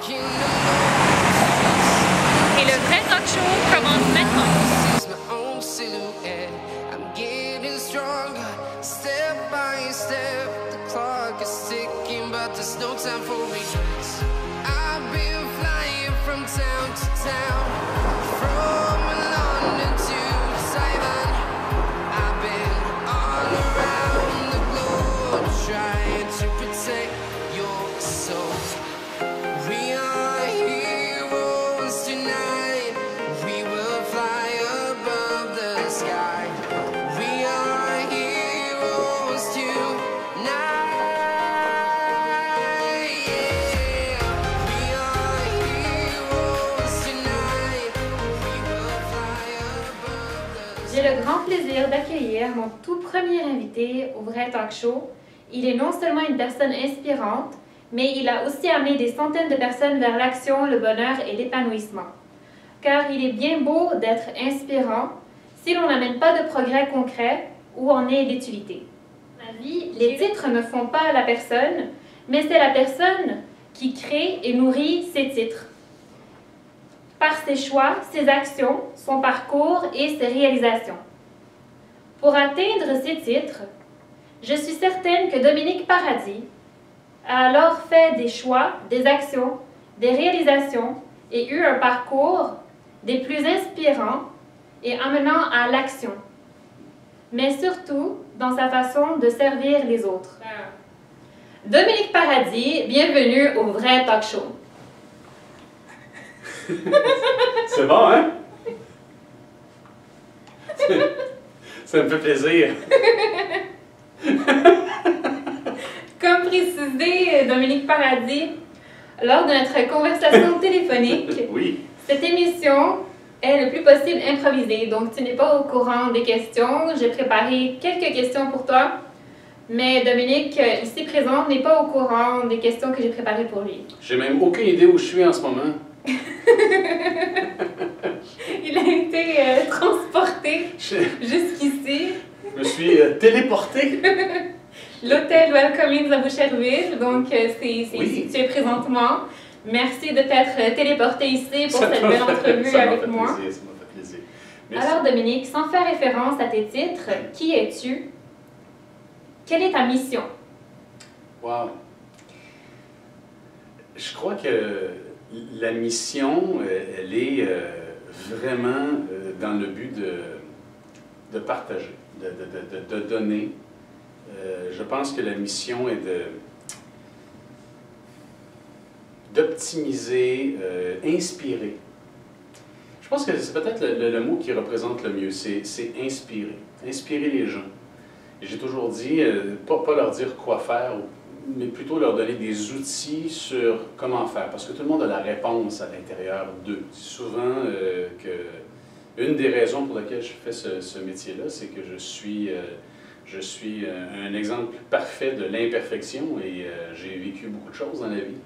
Et le vrai talk show commence maintenant. J'ai le grand plaisir d'accueillir mon tout premier invité au Vrai Talk Show. Il est non seulement une personne inspirante, mais il a aussi amené des centaines de personnes vers l'action, le bonheur et l'épanouissement. Car il est bien beau d'être inspirant si l'on n'amène pas de progrès concret ou en est d'utilité. Dans la vie, les titres ne font pas la personne, mais c'est la personne qui crée et nourrit ses titres. Par ses choix, ses actions, son parcours et ses réalisations. Pour atteindre ces titres, je suis certaine que Dominique Paradis a alors fait des choix, des actions, des réalisations et eu un parcours des plus inspirants et amenant à l'action, mais surtout dans sa façon de servir les autres. Dominique Paradis, bienvenue au Vrai Talk Show. C'est bon, hein? Ça me fait plaisir. Comme précisé Dominique Paradis, lors de notre conversation téléphonique, Oui. Cette émission est le plus possible improvisée, donc tu n'es pas au courant des questions. J'ai préparé quelques questions pour toi, mais Dominique, ici présent, n'est pas au courant des questions que j'ai préparées pour lui. J'ai même aucune idée où je suis en ce moment. Il a été transporté jusqu'ici. Je me suis téléporté. L'hôtel Welcoming à Boucherville, donc c'est Oui. ici que tu es présentement. Merci de t'être téléporté ici pour cette belle entrevue avec moi. Ça m'a fait plaisir. Merci. Alors Dominique, sans faire référence à tes titres, qui es-tu? Quelle est ta mission? Wow. Je crois que la mission, elle est vraiment dans le but de partager, de donner. Je pense que la mission est d'optimiser, inspirer. Je pense que c'est peut-être le mot qui représente le mieux, c'est inspirer. Inspirer les gens. Et j'ai toujours dit, pas leur dire quoi faire, mais plutôt leur donner des outils sur comment faire. Parce que tout le monde a la réponse à l'intérieur d'eux. Souvent, une des raisons pour lesquelles je fais ce métier-là, c'est que je suis un exemple parfait de l'imperfection et j'ai vécu beaucoup de choses dans la vie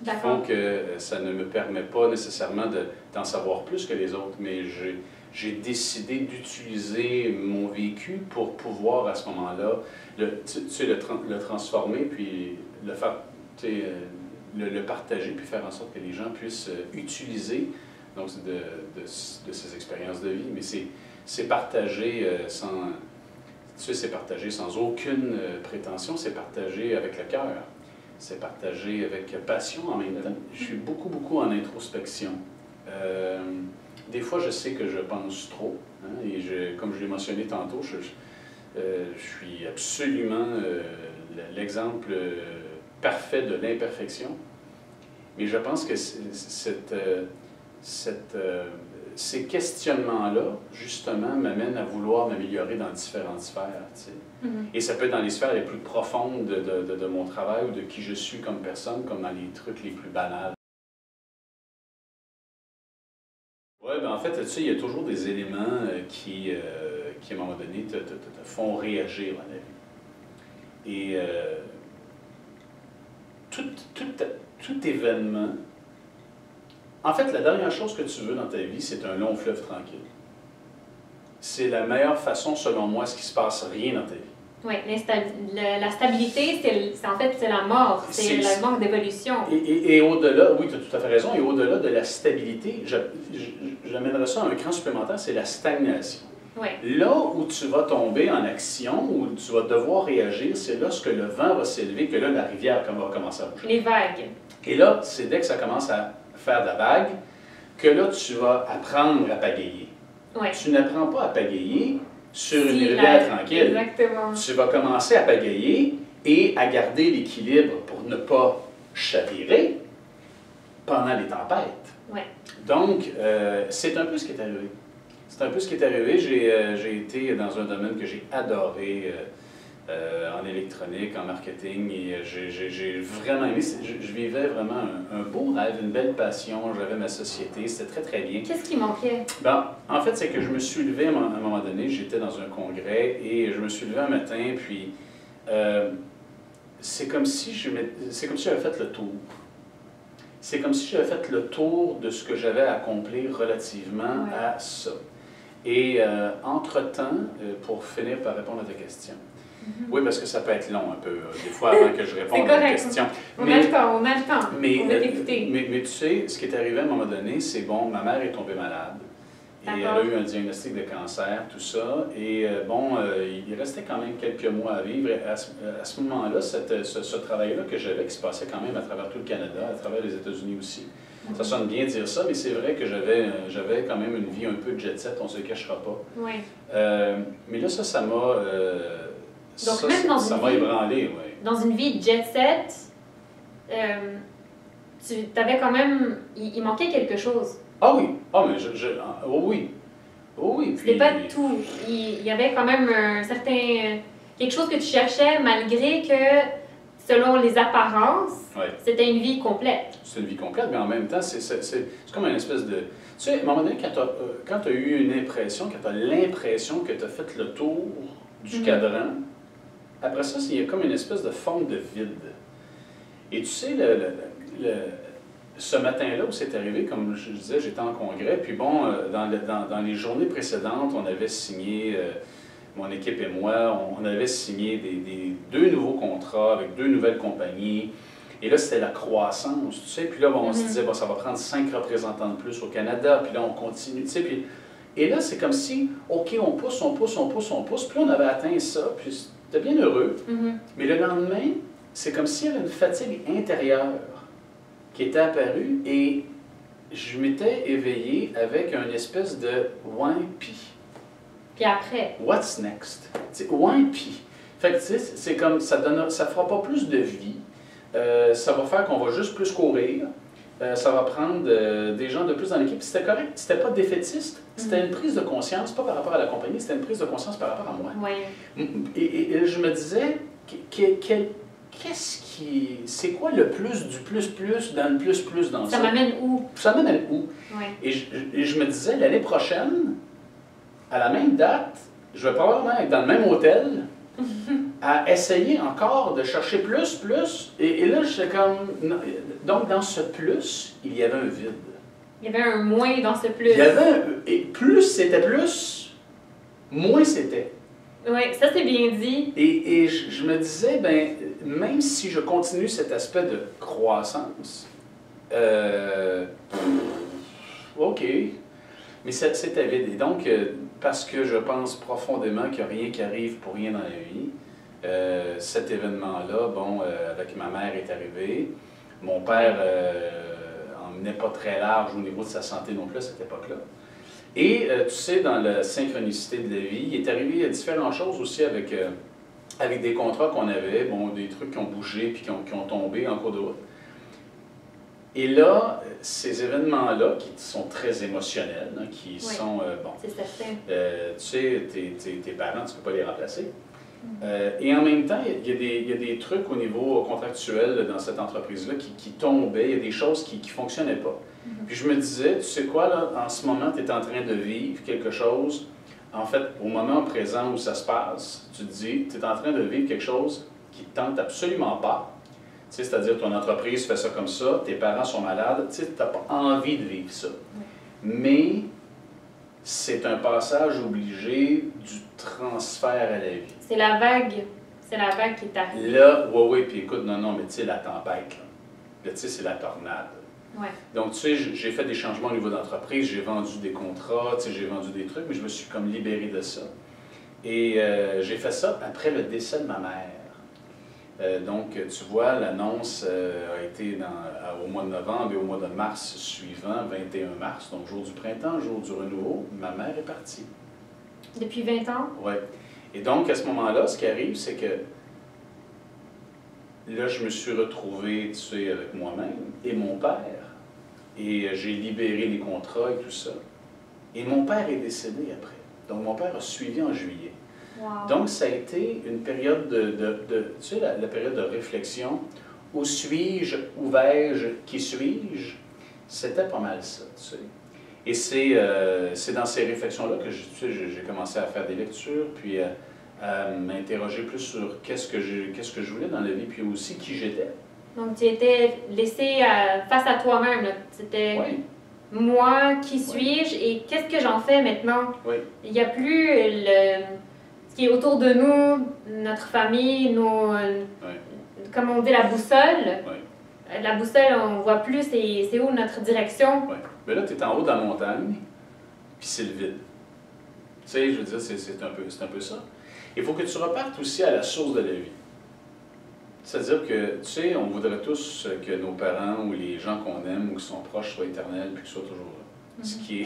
qui font que ça ne me permet pas nécessairement d'en savoir plus que les autres, mais j'ai décidé d'utiliser mon vécu pour pouvoir à ce moment-là le transformer, puis le faire, le partager, puis faire en sorte que les gens puissent utiliser donc, de ces expériences de vie. Mais c'est partagé c'est partagé sans aucune prétention, c'est partagé avec le cœur, c'est partagé avec passion en même temps. Je suis beaucoup en introspection. Des fois, je sais que je pense trop, hein, et comme je l'ai mentionné tantôt, je suis absolument l'exemple parfait de l'imperfection, mais je pense que ces questionnements-là, justement, m'amènent à vouloir m'améliorer dans différentes sphères. Tu sais. Et ça peut être dans les sphères les plus profondes de mon travail ou de qui je suis comme personne, comme dans les trucs les plus banals. Oui, ben en fait, tu sais, il y a toujours des éléments qui à un moment donné, te font réagir dans la vie. Et tout événement... En fait, la dernière chose que tu veux dans ta vie, c'est un long fleuve tranquille. C'est la meilleure façon, selon moi, ce qui se passe rien dans ta vie. Oui, la stabilité, en fait, c'est la mort, c'est le manque d'évolution. Et au-delà, oui, tu as tout à fait raison, et au-delà de la stabilité, j'amènerais ça à un cran supplémentaire, c'est la stagnation. Oui. Là où tu vas tomber en action, où tu vas devoir réagir, c'est lorsque le vent va s'élever, que là, la rivière va commencer à bouger. Les vagues. Et là, c'est dès que ça commence à faire de la vague, que là, tu vas apprendre à pagayer. Ouais. Tu n'apprends pas à pagayer sur une rivière tranquille. Exactement. Tu vas commencer à pagayer et à garder l'équilibre pour ne pas chavirer pendant les tempêtes. Ouais. Donc, c'est un peu ce qui est arrivé. C'est un peu ce qui est arrivé. J'ai été dans un domaine que j'ai adoré en électronique, en marketing, et j'ai vraiment aimé. Je vivais vraiment un beau rêve, une belle passion. J'avais ma société, c'était très, très bien. Qu'est-ce qui manquait? Ben, en fait, c'est que je me suis levé à un moment donné, j'étais dans un congrès, et je me suis levé un matin, puis c'est comme si j'avais fait le tour. C'est comme si j'avais fait le tour de ce que j'avais à accomplir relativement à ça. Et entre-temps, pour finir par répondre à ta question, oui, parce que ça peut être long un peu, des fois, avant que je réponde à la question. On a le temps, on a le temps. On va t'écouter. Mais tu sais, ce qui est arrivé à un moment donné, c'est bon, ma mère est tombée malade. Et elle a eu un diagnostic de cancer, tout ça. Et il restait quand même quelques mois à vivre. Et à ce moment-là, ce travail-là que j'avais, qui se passait quand même à travers tout le Canada, à travers les États-Unis aussi. Ça sonne bien dire ça, mais c'est vrai que j'avais quand même une vie un peu jet-set, on ne se le cachera pas. Oui. Mais là, ça m'a... Donc, même dans ça m'a ébranlé, oui. Dans une vie jet-set, tu avais quand même... Il manquait quelque chose. Ah oui! Ah, mais oh oui! Oh oui! C'était pas tout. Il y avait quand même un certain... quelque chose que tu cherchais, malgré que, selon les apparences, c'était une vie complète. C'est une vie complète, mais en même temps, c'est comme une espèce de... Tu sais, à un moment donné, quand tu as eu une impression, quand tu as l'impression que tu as fait le tour du cadran, après ça, il y a comme une espèce de forme de vide. Et tu sais, ce matin-là où c'est arrivé, comme je disais, j'étais en congrès, puis bon, dans les journées précédentes, on avait signé, mon équipe et moi, on avait signé deux nouveaux contrats avec deux nouvelles compagnies. Et là, c'était la croissance, tu sais. Puis là, on se disait, bon, ça va prendre 5 représentants de plus au Canada, puis là, on continue, tu sais. Puis, et là, c'est comme si, OK, on pousse, puis là, on avait atteint ça, puis c'était bien heureux. Mais le lendemain, c'est comme s'il y avait une fatigue intérieure qui était apparue, et je m'étais éveillé avec une espèce de « ouais, puis ». Puis après? What's next? T'sais, ouais, puis. Fait que, tu sais, c'est comme, ça fera pas plus de vie. Ça va faire qu'on va juste plus courir. Ça va prendre des gens de plus dans l'équipe. C'était correct, c'était pas défaitiste. C'était une prise de conscience, pas par rapport à la compagnie, c'était une prise de conscience par rapport à moi. Ouais. Et je me disais, c'est quoi le plus du plus dans le plus dans ça? Ça m'amène où? Ça m'amène où? Ouais. Et je me disais, l'année prochaine, à la même date, je vais probablement être dans le même hôtel, à essayer encore de chercher plus. Et là, j'étais comme... Donc, dans ce plus, il y avait un vide. Il y avait un moins dans ce plus. Il y avait et plus c'était plus, moins c'était. Oui, ça c'est bien dit. Et je me disais, ben, même si je continue cet aspect de croissance, OK, mais c'était vide. Et donc, parce que je pense profondément qu'il n'y a rien qui arrive pour rien dans la vie, cet événement-là, bon, avec ma mère est arrivé. Mon père emmenait pas très large au niveau de sa santé non plus à cette époque-là. Et tu sais, dans la synchronicité de la vie, il est arrivé différentes choses aussi avec des contrats qu'on avait, bon, des trucs qui ont bougé puis qui ont tombé en cours de route. Et là, ces événements-là, qui sont très émotionnels, hein, qui sont, bon, c'est certain. Tu sais, tes parents, tu ne peux pas les remplacer. Et en même temps, il y a des trucs au niveau contractuel dans cette entreprise-là qui tombaient, il y a des choses qui ne fonctionnaient pas. Puis je me disais, tu sais quoi, là, en ce moment, tu es en train de vivre quelque chose, en fait, au moment présent où ça se passe, tu te dis, tu es en train de vivre quelque chose qui ne te tente absolument pas. Tu sais, c'est-à-dire, ton entreprise fait ça comme ça, tes parents sont malades, tu sais, tu n'as pas envie de vivre ça. Mais c'est un passage obligé du transfert à la vie. C'est la vague. C'est la vague qui est arrivée. Là, oui, puis écoute, non, mais tu sais, la tempête, là. Là, tu sais, c'est la tornade. Ouais. Donc, tu sais, j'ai fait des changements au niveau d'entreprise, j'ai vendu des contrats, tu sais, j'ai vendu des trucs, mais je me suis comme libéré de ça. Et j'ai fait ça après le décès de ma mère. Donc, tu vois, l'annonce a été au mois de novembre et au mois de mars suivant, 21 mars, donc jour du printemps, jour du renouveau, ma mère est partie. Depuis 20 ans? Oui. Et donc, à ce moment-là, ce qui arrive, c'est que là, je me suis retrouvé, tu sais, avec moi-même et mon père. Et j'ai libéré les contrats et tout ça. Et mon père est décédé après. Donc, mon père a suivi en juillet. Wow. Donc, ça a été une période tu sais, la période de réflexion. Où suis-je? Où vais-je? Qui suis-je? C'était pas mal ça, tu sais. Et c'est dans ces réflexions-là que j'ai commencé à faire des lectures, puis à m'interroger plus sur qu'est-ce que je voulais dans la vie, puis aussi qui j'étais. Donc, tu étais laissé face à toi-même. C'était Oui. moi, qui suis-je et qu'est-ce que j'en fais maintenant? Oui. Il n'y a plus ce qui est autour de nous, notre famille, comme on dit, la boussole. Oui. La boussole, on ne voit plus c'est où notre direction. Oui. Mais là, tu es en haut de la montagne, puis c'est le vide. Tu sais, je veux dire, c'est un peu ça. Il faut que tu repartes aussi à la source de la vie. C'est-à-dire que, tu sais, on voudrait tous que nos parents ou les gens qu'on aime ou qui sont proches soient éternels puis qu'ils soient toujours là. Ce qui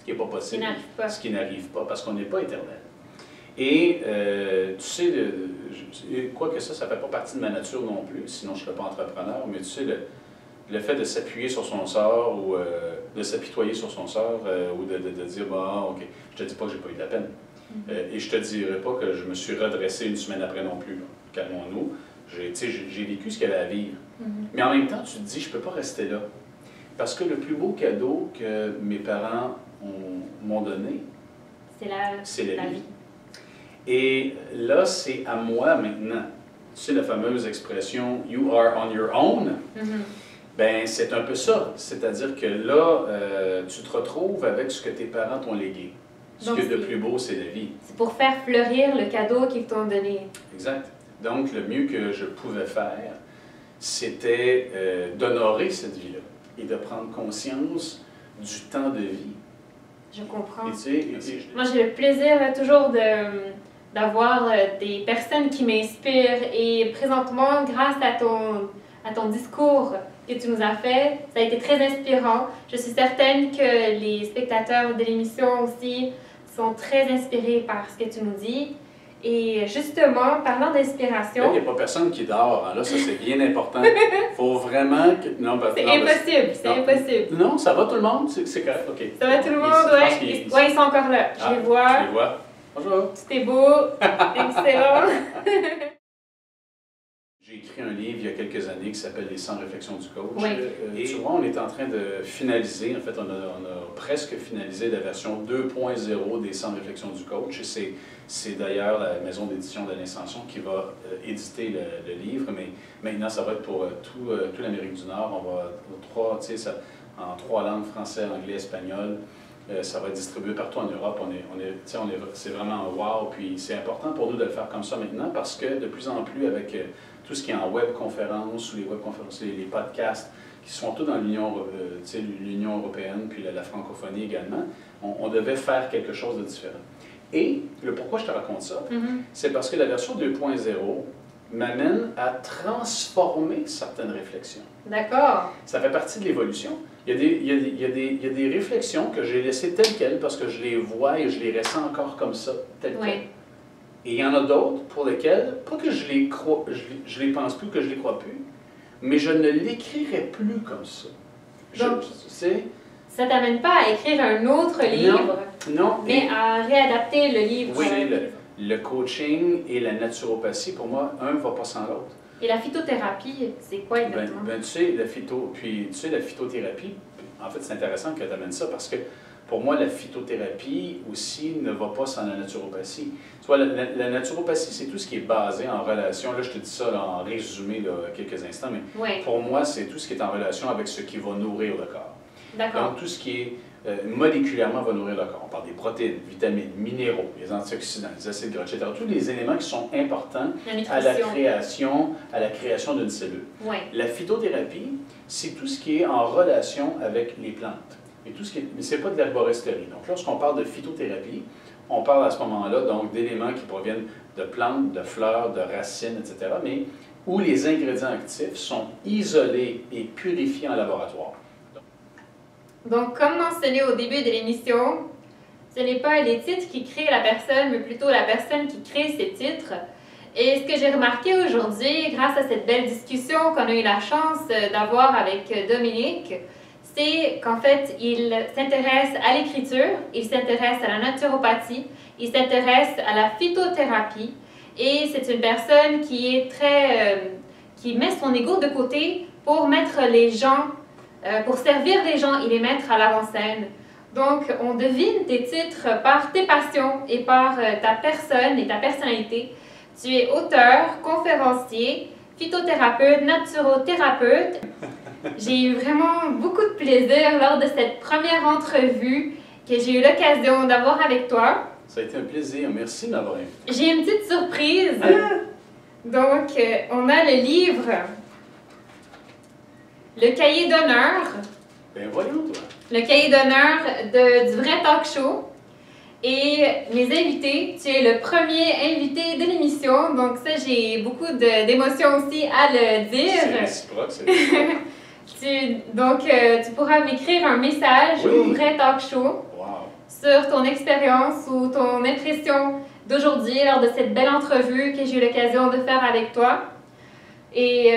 est pas possible. Ce qui n'arrive pas, parce qu'on n'est pas éternel. Et, tu sais, quoique ça ne fait pas partie de ma nature non plus, sinon je ne serais pas entrepreneur, mais tu sais, le fait de s'appuyer sur son sort ou de s'apitoyer sur son sort ou de dire, bah, OK, je te dis pas que j'ai pas eu de la peine. Et je te dirai pas que je me suis redressé une semaine après non plus. Calmons-nous. J'ai vécu ce qu'il y avait à vivre. Mais en même temps, tu te dis, je peux pas rester là. Parce que le plus beau cadeau que mes parents m'ont donné, c'est la vie. Et là, c'est à moi maintenant. Tu sais, la fameuse expression « you are on your own », ben c'est un peu ça. C'est-à-dire que là, tu te retrouves avec ce que tes parents t'ont légué. Ce qui est de plus beau, c'est la vie. C'est pour faire fleurir le cadeau qu'ils t'ont donné. Exact. Donc, le mieux que je pouvais faire, c'était d'honorer cette vie-là et de prendre conscience du temps de vie. Je comprends. Moi, j'ai le plaisir toujours d'avoir des personnes qui m'inspirent et présentement, grâce à ton discours que tu nous as fait, ça a été très inspirant. Je suis certaine que les spectateurs de l'émission aussi sont très inspirés par ce que tu nous dis. Et justement, parlant d'inspiration... Là, il n'y a pas personne qui dort. Hein. Là, ça, c'est bien important. Il faut vraiment que... C'est impossible, c'est impossible. Non, ça va tout le monde? C'est correct, OK. Ça va tout le monde, oui. Oui, ils sont encore là. Je les vois. Je les vois. Bonjour. Tout est beau. Excellent. J'ai écrit un livre il y a quelques années qui s'appelle « Les 100 réflexions du coach ». Oui. Et tu vois, on est en train de finaliser, en fait, on a presque finalisé la version 2.0 des 100 réflexions du coach. Et c'est d'ailleurs la maison d'édition d'Alain Sanson qui va éditer le livre, mais maintenant, ça va être pour toute l'Amérique du Nord. On va, en 3 langues, français, anglais, espagnol. Ça va être distribué partout en Europe. C'est vraiment un wow. Puis c'est important pour nous de le faire comme ça maintenant parce que de plus en plus, avec tout ce qui est en webconférence ou les webconférences, les podcasts, qui sont tous dans l'Union européenne, puis la francophonie également, on devait faire quelque chose de différent. Et le pourquoi je te raconte ça, c'est parce que la version 2.0 m'amène à transformer certaines réflexions. D'accord. Ça fait partie de l'évolution. Il y a des réflexions que j'ai laissées telles quelles parce que je les vois et je les ressens encore comme ça, telles quelles. Et il y en a d'autres pour lesquelles, pas que je les pense plus, que je les crois plus, mais je ne l'écrirai plus comme ça. Donc, ça ne t'amène pas à écrire un autre livre, mais à réadapter le livre. Oui, le coaching et la naturopathie, pour moi, un ne va pas sans l'autre. Et la phytothérapie, c'est quoi exactement? Tu sais, la phytothérapie, en fait, c'est intéressant que tu amènes ça parce que pour moi, la phytothérapie aussi ne va pas sans la naturopathie. Tu vois, la naturopathie, c'est tout ce qui est basé en relation. Là, je te dis ça là, en résumé là, quelques instants, mais pour moi, c'est tout ce qui est en relation avec ce qui va nourrir le corps. D'accord. Donc, tout ce qui est moléculairement va nourrir le corps. On parle des protéines, vitamines, minéraux, les antioxydants, les acides gras, etc. Tous les éléments qui sont importants à la création d'une cellule. Ouais. La phytothérapie, c'est tout ce qui est en relation avec les plantes. Et tout ce qui est, mais ce n'est pas de l'herboristerie. Donc, lorsqu'on parle de phytothérapie, on parle à ce moment-là donc d'éléments qui proviennent de plantes, de fleurs, de racines, etc., mais où les ingrédients actifs sont isolés et purifiés en laboratoire. Donc, comme mentionné au début de l'émission, ce n'est pas les titres qui créent la personne, mais plutôt la personne qui crée ces titres. Et ce que j'ai remarqué aujourd'hui, grâce à cette belle discussion qu'on a eu la chance d'avoir avec Dominique, c'est qu'en fait, il s'intéresse à l'écriture, il s'intéresse à la naturopathie, il s'intéresse à la phytothérapie, et c'est une personne qui est qui met son ego de côté pour mettre les gens, pour servir les gens et les mettre à l'avant-scène. Donc, on devine tes titres par tes passions et par ta personne et ta personnalité. Tu es auteur, conférencier, phytothérapeute, naturothérapeute. J'ai eu vraiment beaucoup de plaisir lors de cette première entrevue que j'ai eu l'occasion d'avoir avec toi. Ça a été un plaisir. Merci de m'avoir invité. J'ai une petite surprise. Donc, on a le livre, le cahier d'honneur. Ben voyons, toi. Le cahier d'honneur du vrai talk show. Et mes invités, tu es le premier invité de l'émission, donc ça, j'ai beaucoup d'émotions aussi à le dire. C'est réciproque, c'est réciproque. Tu pourras m'écrire un message au vrai talk show sur ton expérience ou ton impression d'aujourd'hui lors de cette belle entrevue que j'ai eu l'occasion de faire avec toi. Et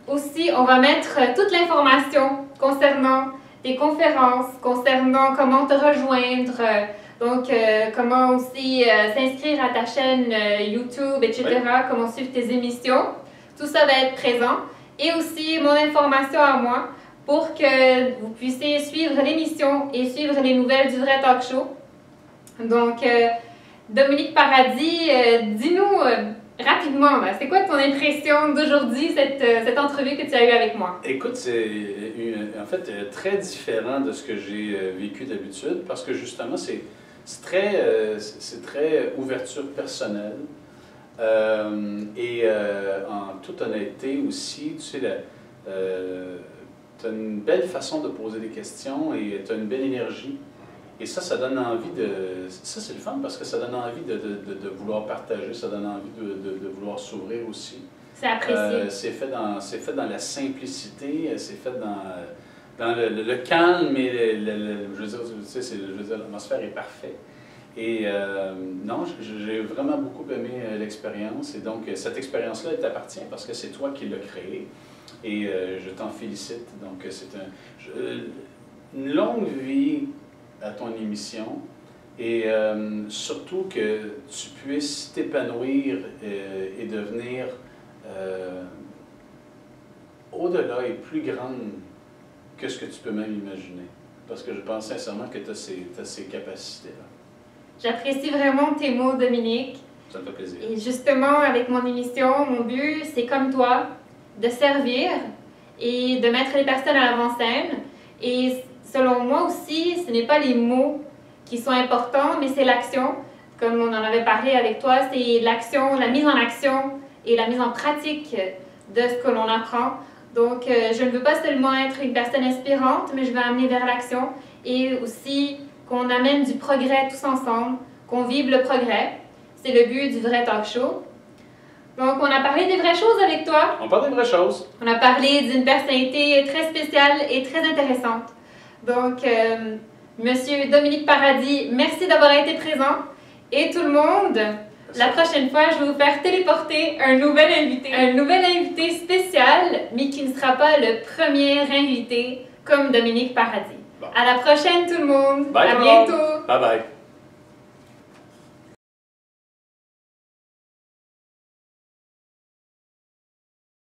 aussi, on va mettre toute l'information concernant tes conférences, concernant comment te rejoindre, comment aussi s'inscrire à ta chaîne YouTube, etc., comment suivre tes émissions. Tout ça va être présent. Et aussi mon information à moi pour que vous puissiez suivre l'émission et suivre les nouvelles du vrai talk show. Donc, Dominique Paradis, dis-nous rapidement, c'est quoi ton impression d'aujourd'hui, cette entrevue que tu as eue avec moi? Écoute, c'est en fait très différent de ce que j'ai vécu d'habitude parce que justement, c'est très ouverture personnelle. En toute honnêteté aussi, tu sais, tu as une belle façon de poser des questions et tu as une belle énergie. Et ça donne envie de... Ça, c'est le fun parce que ça donne envie de vouloir partager, ça donne envie de vouloir s'ouvrir aussi. C'est apprécié. C'est fait dans la simplicité, c'est fait dans le calme et je veux dire, l'atmosphère est parfaite. Et non, j'ai vraiment beaucoup aimé l'expérience et donc cette expérience-là, elle t'appartient parce que c'est toi qui l'as créée et je t'en félicite. Donc c'est une longue vie à ton émission et surtout que tu puisses t'épanouir et devenir au-delà et plus grande que ce que tu peux même imaginer. Parce que je pense sincèrement que tu as ces capacités-là. J'apprécie vraiment tes mots, Dominique. Ça me fait plaisir. Et justement, avec mon émission, mon but, c'est comme toi, de servir et de mettre les personnes à l'avant-scène. Et selon moi aussi, ce n'est pas les mots qui sont importants, mais c'est l'action. Comme on en avait parlé avec toi, c'est l'action, la mise en action et la mise en pratique de ce que l'on apprend. Donc, je ne veux pas seulement être une personne inspirante, mais je veux amener vers l'action et aussi qu'on amène du progrès tous ensemble, qu'on vive le progrès. C'est le but du vrai talk show. Donc, on a parlé des vraies choses avec toi. On parle des vraies choses. On a parlé d'une personnalité très spéciale et très intéressante. Donc, Monsieur Dominique Paradis, merci d'avoir été présent. Et tout le monde, la prochaine fois, je vais vous faire téléporter un nouvel invité spécial, mais qui ne sera pas le premier invité comme Dominique Paradis. Bon. À la prochaine tout le monde. Bye, à bientôt. Bye bye.